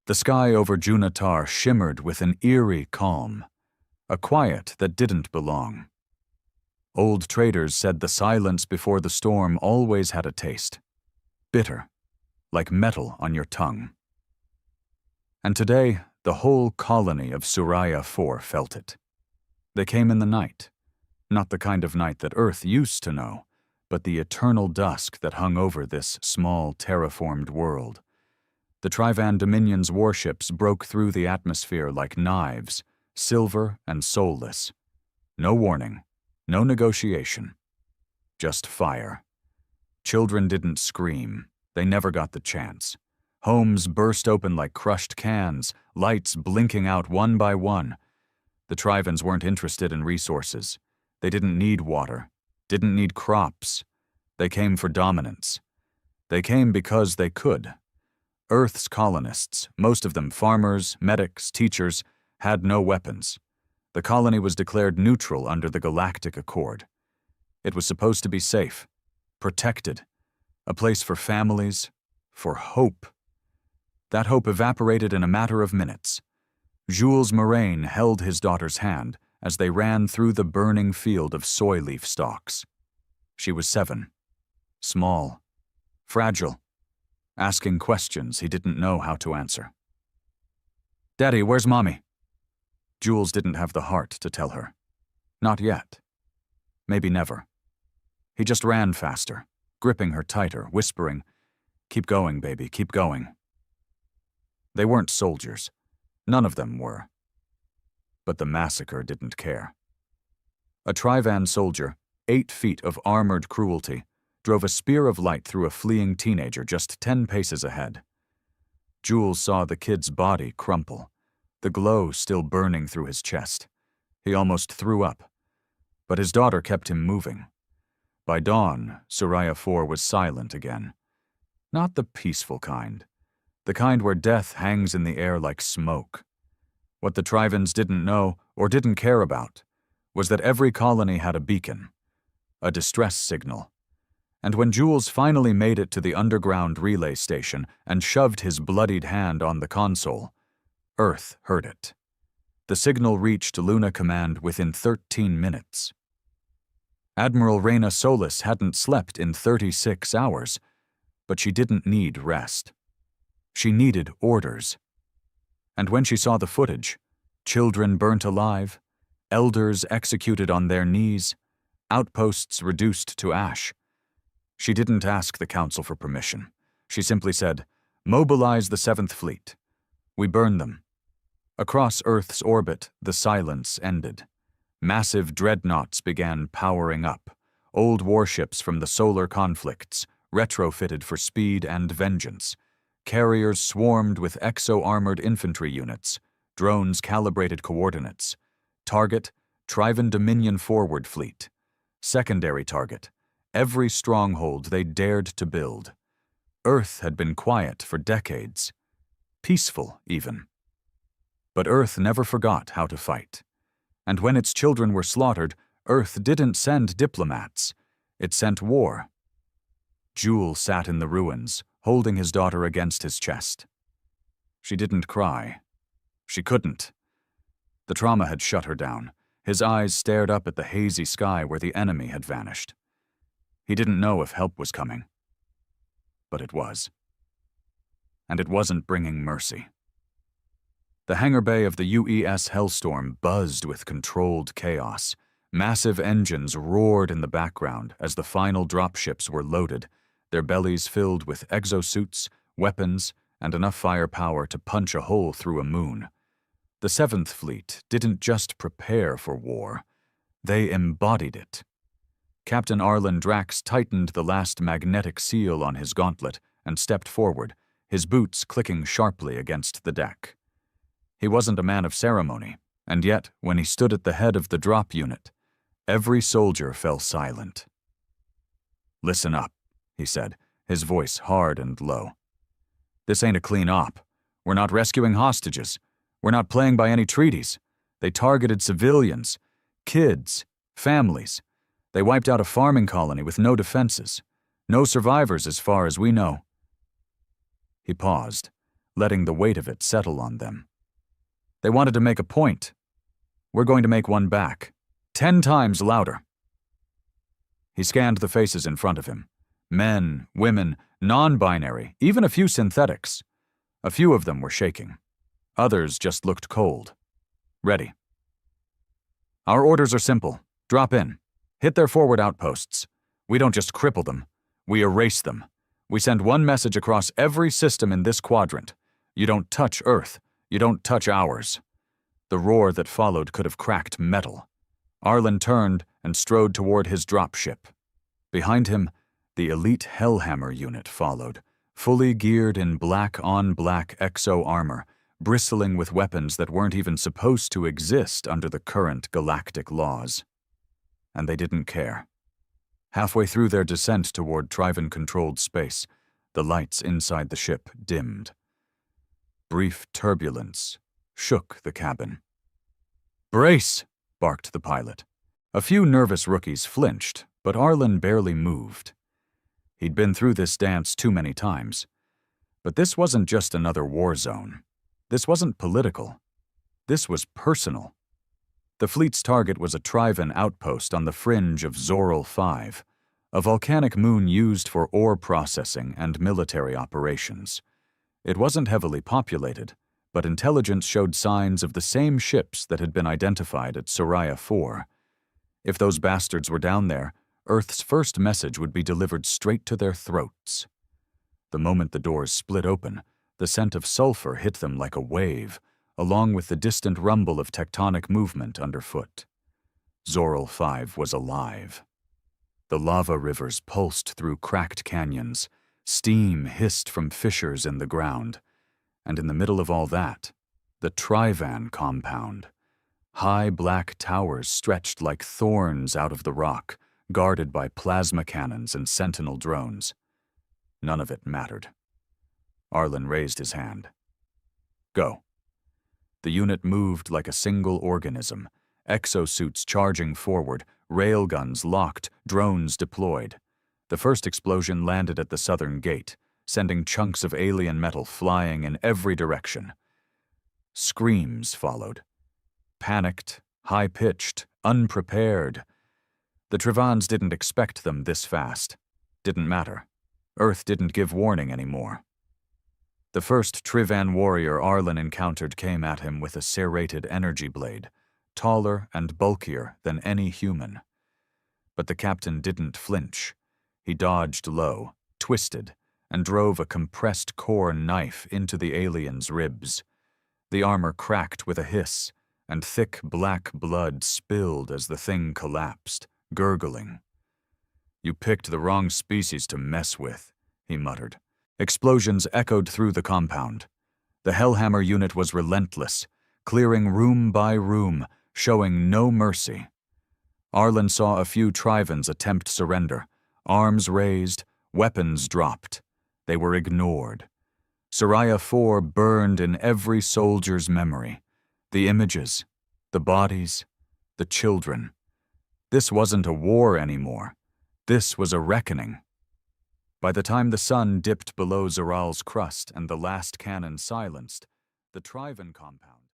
The sky over Junatar shimmered with an eerie calm, a quiet that didn't belong. Old traders said the silence before the storm always had a taste, bitter, like metal on your tongue. And today, the whole colony of Suraya 4 felt it. They came in the night, not the kind of night that Earth used to know, but the eternal dusk that hung over this small, terraformed world. The Trivan Dominion's warships broke through the atmosphere like knives, silver and soulless. No warning, no negotiation, just fire. Children didn't scream. They never got the chance. Homes burst open like crushed cans, lights blinking out one by one. The Trivans weren't interested in resources. They didn't need water, didn't need crops. They came for dominance. They came because they could. Earth's colonists, most of them farmers, medics, teachers, had no weapons. The colony was declared neutral under the Galactic Accord. It was supposed to be safe, protected, a place for families, for hope. That hope evaporated in a matter of minutes. Jules Moraine held his daughter's hand as they ran through the burning field of soy leaf stalks. She was 7, small, fragile, asking questions he didn't know how to answer. "Daddy, where's Mommy?" Jules didn't have the heart to tell her. Not yet. Maybe never. He just ran faster, gripping her tighter, whispering, "Keep going, baby, keep going." They weren't soldiers. None of them were. But the massacre didn't care. A Trivan soldier, 8 feet of armored cruelty, drove a spear of light through a fleeing teenager just 10 paces ahead. Jules saw the kid's body crumple, the glow still burning through his chest. He almost threw up. But his daughter kept him moving. By dawn, Suraya 4 was silent again. Not the peaceful kind. The kind where death hangs in the air like smoke. What the Trivans didn't know, or didn't care about, was that every colony had a beacon, a distress signal. And when Jules finally made it to the underground relay station and shoved his bloodied hand on the console, Earth heard it. The signal reached Luna Command within 13 minutes. Admiral Reyna Solis hadn't slept in 36 hours, but she didn't need rest. She needed orders. And when she saw the footage, children burnt alive, elders executed on their knees, outposts reduced to ash, she didn't ask the Council for permission. She simply said, "Mobilize the 7th Fleet. We burn them." Across Earth's orbit, the silence ended. Massive dreadnoughts began powering up, old warships from the solar conflicts, retrofitted for speed and vengeance. Carriers swarmed with exo-armored infantry units, drones calibrated coordinates. Target, Trivan Dominion forward fleet. Secondary target, every stronghold they dared to build. Earth had been quiet for decades. Peaceful, even. But Earth never forgot how to fight. And when its children were slaughtered, Earth didn't send diplomats. It sent war. Jules sat in the ruins, holding his daughter against his chest. She didn't cry. She couldn't. The trauma had shut her down. His eyes stared up at the hazy sky where the enemy had vanished. He didn't know if help was coming. But it was. And it wasn't bringing mercy. The hangar bay of the UES Hellstorm buzzed with controlled chaos. Massive engines roared in the background as the final dropships were loaded, their bellies filled with exosuits, weapons, and enough firepower to punch a hole through a moon. The 7th Fleet didn't just prepare for war. They embodied it. Captain Arlen Drax tightened the last magnetic seal on his gauntlet and stepped forward, his boots clicking sharply against the deck. He wasn't a man of ceremony, and yet, when he stood at the head of the drop unit, every soldier fell silent. "Listen up," he said, his voice hard and low. "This ain't a clean op. We're not rescuing hostages. We're not playing by any treaties. They targeted civilians, kids, families. They wiped out a farming colony with no defenses. No survivors as far as we know." He paused, letting the weight of it settle on them. They wanted to make a point. We're going to make one back, 10 times louder. He scanned the faces in front of him. Men, women, non-binary, even a few synthetics. A few of them were shaking. Others just looked cold. Ready. Our orders are simple. Drop in. Hit their forward outposts. We don't just cripple them. We erase them. We send one message across every system in this quadrant. You don't touch Earth. You don't touch ours. The roar that followed could have cracked metal. Arlen turned and strode toward his dropship. Behind him, the elite Hellhammer unit followed, fully geared in black-on-black exo-armor, bristling with weapons that weren't even supposed to exist under the current galactic laws. And they didn't care. Halfway through their descent toward Trivan-controlled space, the lights inside the ship dimmed. Brief turbulence shook the cabin. "Brace!" barked the pilot. A few nervous rookies flinched, but Arlen barely moved. He'd been through this dance too many times. But this wasn't just another war zone. This wasn't political. This was personal. The fleet's target was a Trivan outpost on the fringe of Zoral 5, a volcanic moon used for ore processing and military operations. It wasn't heavily populated, but intelligence showed signs of the same ships that had been identified at Soraya 4. If those bastards were down there, Earth's first message would be delivered straight to their throats. The moment the doors split open, the scent of sulfur hit them like a wave, along with the distant rumble of tectonic movement underfoot. Zoral 5 was alive. The lava rivers pulsed through cracked canyons, steam hissed from fissures in the ground, and in the middle of all that, the Trivan compound. High black towers stretched like thorns out of the rock, guarded by plasma cannons and sentinel drones. None of it mattered. Arlen raised his hand. Go. The unit moved like a single organism, exosuits charging forward, railguns locked, drones deployed. The first explosion landed at the southern gate, sending chunks of alien metal flying in every direction. Screams followed. Panicked, high-pitched, unprepared. The Trivans didn't expect them this fast. Didn't matter. Earth didn't give warning anymore. The first Trivan warrior Arlen encountered came at him with a serrated energy blade, taller and bulkier than any human. But the captain didn't flinch. He dodged low, twisted, and drove a compressed core knife into the alien's ribs. The armor cracked with a hiss, and thick black blood spilled as the thing collapsed, gurgling. "You picked the wrong species to mess with," he muttered. Explosions echoed through the compound. The Hellhammer unit was relentless, clearing room by room, showing no mercy. Arlen saw a few Trivans attempt surrender, arms raised, weapons dropped. They were ignored. Soraya 4 burned in every soldier's memory. The images, the bodies, the children. This wasn't a war anymore. This was a reckoning. By the time the sun dipped below Zoral's crust and the last cannon silenced, the Trivan compound